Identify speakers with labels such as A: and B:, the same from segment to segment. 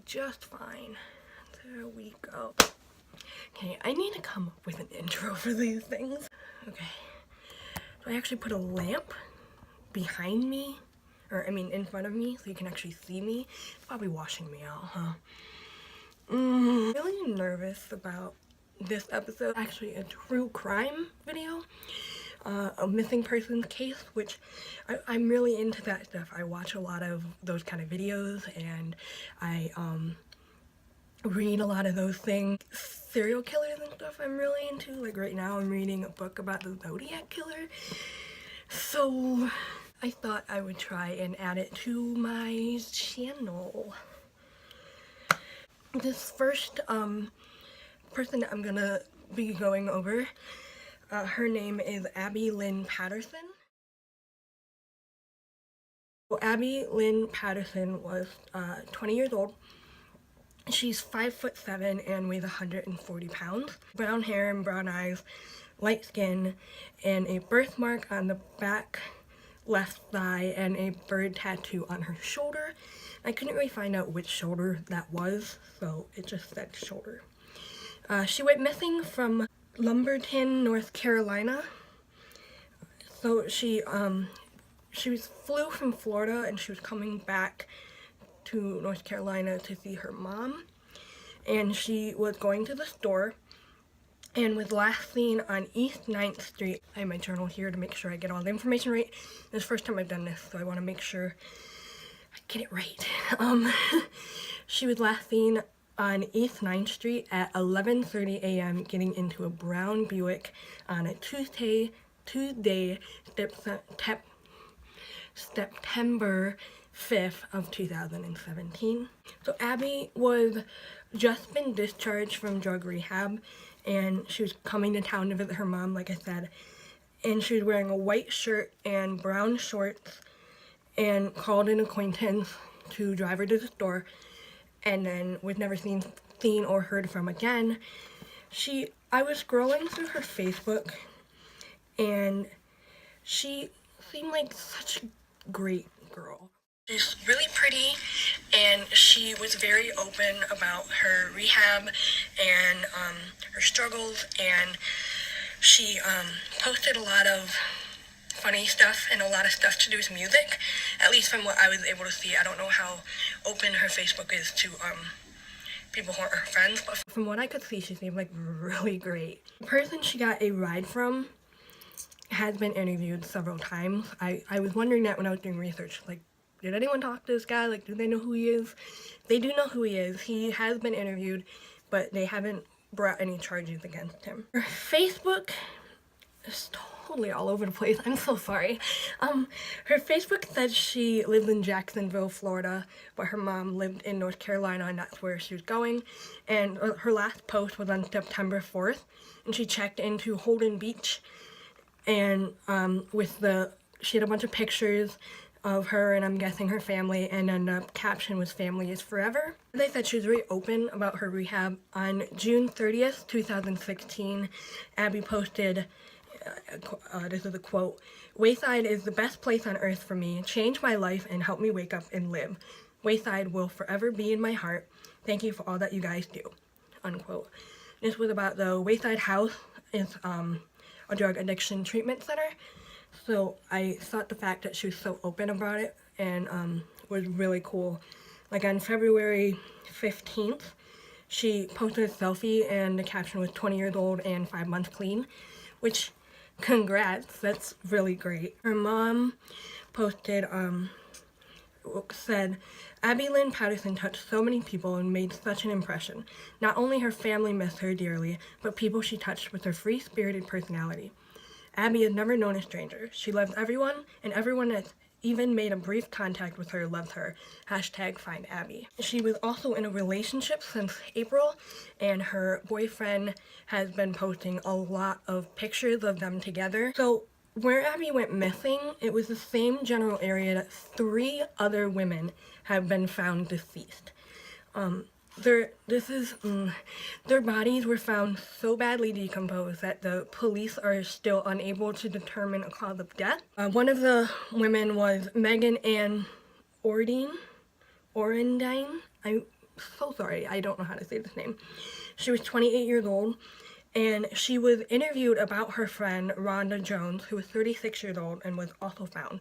A: just fine. There we go. Okay, I need to come up with an intro for these things. Okay, so I actually put a lamp behind me, or I mean in front of me, so you can actually see me. It's probably washing me out, huh? Really nervous about this episode. Actually a true crime video, a missing persons case, which I'm really into that stuff. I watch a lot of those kind of videos, and I read a lot of those things. Serial killers and stuff I'm really into. Like right now I'm reading a book about the Zodiac Killer. So I thought I would try and add it to my channel. This first person that I'm gonna be going over, her name is Abbey Lynn Patterson. So Abbey Lynn Patterson was 20 years old. She's 5'7" and weighs 140 pounds. Brown hair and brown eyes, light skin, and a birthmark on the back left thigh and a bird tattoo on her shoulder. I couldn't really find out which shoulder that was, so it just said shoulder. She went missing from Lumberton, North Carolina. So she flew from Florida, and she was coming back to North Carolina to see her mom, and she was going to the store and was last seen on East 9th Street. I have my journal here to make sure I get all the information right. This is the first time I've done this, so I want to make sure I get it right. She was last seen on East 9th Street at 11:30 a.m. getting into a brown Buick on a Tuesday, September 5th of 2017. So Abbey was just been discharged from drug rehab, and she was coming to town to visit her mom, like I said, and she was wearing a white shirt and brown shorts, and called an acquaintance to drive her to the store, and then was never seen or heard from again. I was scrolling through her Facebook, and she seemed like such a great girl. She's really pretty, and she was very open about her rehab and her struggles, and she posted a lot of funny stuff and a lot of stuff to do with music, at least from what I was able to see. I don't know how open her Facebook is to people who aren't her friends, but from what I could see, she seemed like really great. The person she got a ride from has been interviewed several times. I was wondering that when I was doing research, like, did anyone talk to this guy? Like, do they know who he is? They do know who he is. He has been interviewed, but they haven't brought any charges against him. Her Facebook is totally all over the place. I'm so sorry. Her Facebook says she lives in Jacksonville, Florida, but her mom lived in North Carolina, and that's where she was going. And her last post was on September 4th, and she checked into Holden Beach, and she had a bunch of pictures of her, and I'm guessing her family, and then the caption was "Family is Forever." They said she was very open about her rehab. On June 30th, 2016, Abbey posted, this is a quote, "Wayside is the best place on earth for me. Changed my life and helped me wake up and live. Wayside will forever be in my heart. Thank you for all that you guys do," unquote. This was about the Wayside House. It's a drug addiction treatment center. So I thought the fact that she was so open about it and was really cool. Like on February 15th, she posted a selfie, and the caption was 20 years old and 5 months clean, which, congrats, that's really great. Her mom posted, said, "Abbey Lynn Patterson touched so many people and made such an impression. Not only her family missed her dearly, but people she touched with her free-spirited personality. Abbey is never known a stranger. She loves everyone, and everyone that's even made a brief contact with her loves her. #FindAbbey. She was also in a relationship since April, and her boyfriend has been posting a lot of pictures of them together. So where Abbey went missing, it was the same general area that 3 other women have been found deceased. Their bodies were found so badly decomposed that the police are still unable to determine a cause of death. One of the women was Megan Ann Orendine. I so sorry, I don't know how to say this name. She was 28 years old, and she was interviewed about her friend Rhonda Jones, who was 36 years old and was also found,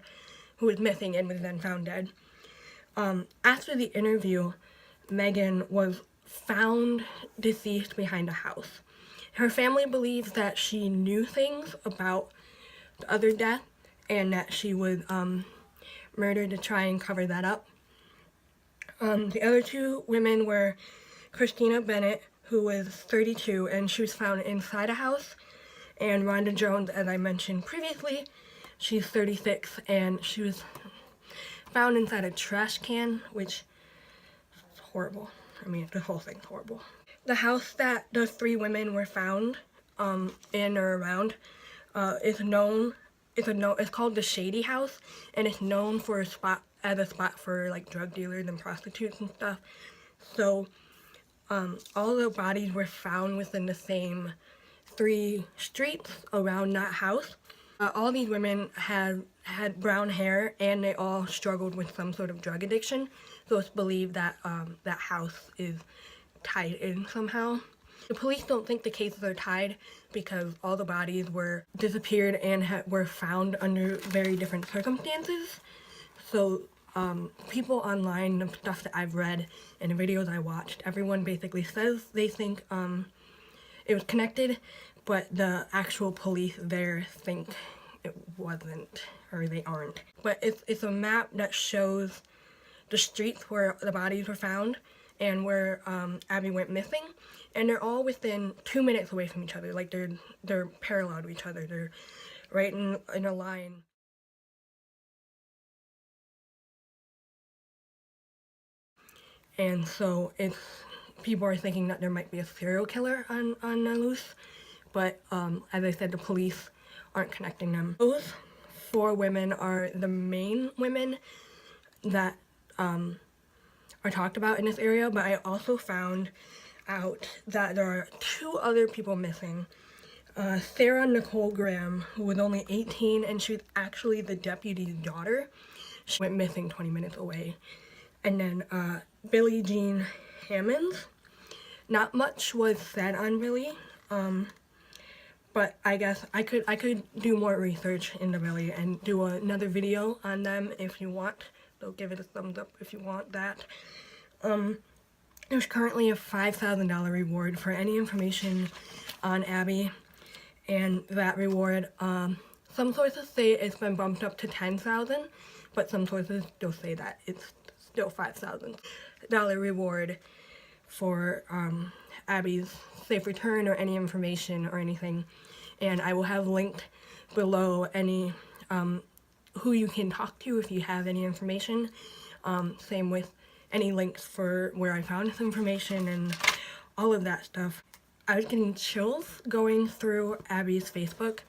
A: who was missing and was then found dead. After the interview, Megan was found deceased behind a house. Her family believes that she knew things about the other death and that she was murdered to try and cover that up. The other two women were Christina Bennett, who was 32, and she was found inside a house, and Rhonda Jones, as I mentioned previously, she's 36, and she was found inside a trash can, which is horrible. I mean, the whole thing's horrible. The house that the three women were found in or around is it's called the Shady House, and it's known for a spot for like drug dealers and prostitutes and stuff. So all the bodies were found within the same 3 streets around that house. All these women had brown hair, and they all struggled with some sort of drug addiction. So it's believed that that house is tied in somehow. The police don't think the cases are tied because all the bodies were disappeared and were found under very different circumstances. So people online, the stuff that I've read and the videos I watched, everyone basically says they think it was connected, but the actual police there think it wasn't, or they aren't. But it's a map that shows the streets where the bodies were found and where Abbey went missing, and they're all within 2 minutes away from each other. Like they're parallel to each other. They're right in a line. And so people are thinking that there might be a serial killer on the loose, but as I said, the police aren't connecting them. Those 4 women are the main women that are talked about in this area, but I also found out that there are 2 other people missing. Sara Nicole Graham, who was only 18, and she was actually the deputy's daughter. She went missing 20 minutes away. And then Billie Jean Hammonds. Not much was said on Billie, but I guess I could do more research into Billie and do another video on them if you want. So give it a thumbs up if you want that. There's currently a $5,000 reward for any information on Abbey, and that reward, some sources say it's been bumped up to $10,000, but some sources still say that it's still $5,000 reward for Abbey's safe return or any information or anything. And I will have linked below any who you can talk to if you have any information. Same with any links for where I found this information and all of that stuff. I was getting chills going through Abbey's Facebook.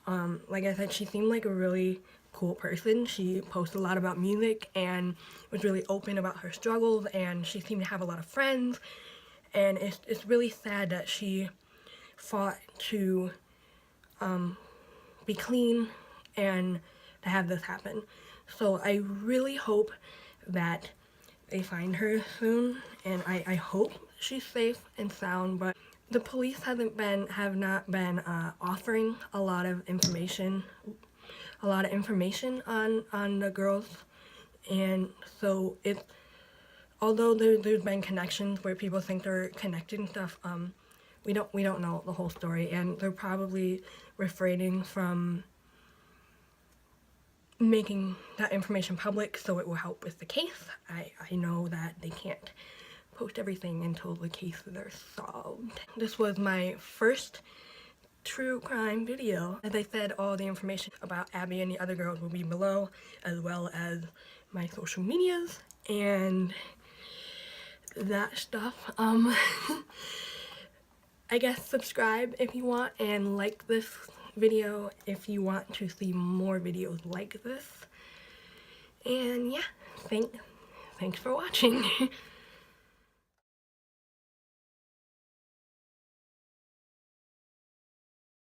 A: Like I said, she seemed like a really cool person. She posted a lot about music and was really open about her struggles, and she seemed to have a lot of friends, and it's really sad that she fought to be clean and to have this happen. So I really hope that they find her soon, and I hope she's safe and sound. But the police have not been offering a lot of information on the girls, and so although there's been connections where people think they're connected and stuff, we don't know the whole story, and they're probably refraining from making that information public so it will help with the case. I know that they can't post everything until the cases are solved. This was my first true crime video. As I said, all the information about Abbey and the other girls will be below, as well as my social medias and that stuff. I guess subscribe if you want, and like this video if you want to see more videos like this. And yeah, thanks for watching.